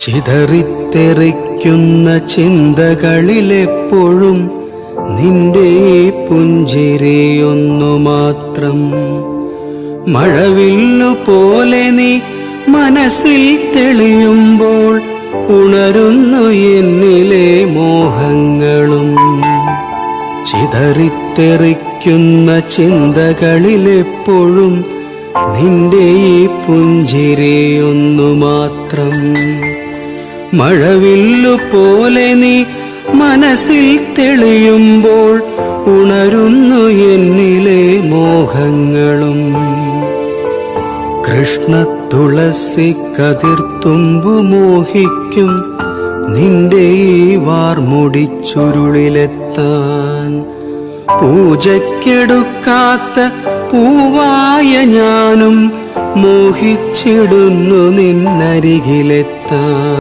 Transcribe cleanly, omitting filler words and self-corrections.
ചിതറിത്തെറിക്കുന്ന ചിന്തകളിലെപ്പോഴും നിന്റെ പുഞ്ചിരിയൊന്നു മാത്രം. മഴവില്ലു പോലെ നീ മനസ്സിൽ തെളിയുമ്പോൾ ഉണരുന്നു എന്നിലെ മോഹങ്ങളും. ചിതറിത്തെറിക്കുന്ന ചിന്തകളിലെപ്പോഴും നിന്റെ ഈ പുഞ്ചിരിയൊന്നു മാത്രം. മഴവില്ലു പോലെ നീ മനസ്സിൽ തെളിയുമ്പോൾ ഉണരുന്നു എന്നിലെ മോഹങ്ങളും. കൃഷ്ണ തുളസി കതിർത്തുമ്പു മോഹിക്കും നിന്റെ ഈ വാർമുടിച്ചുരുളിലെത്താൻ. പൂജയ്ക്കെടുക്കാത്ത പൂവായ ഞാനും മോഹിച്ചിടുന്നു നിന്നരികിലെത്താൻ.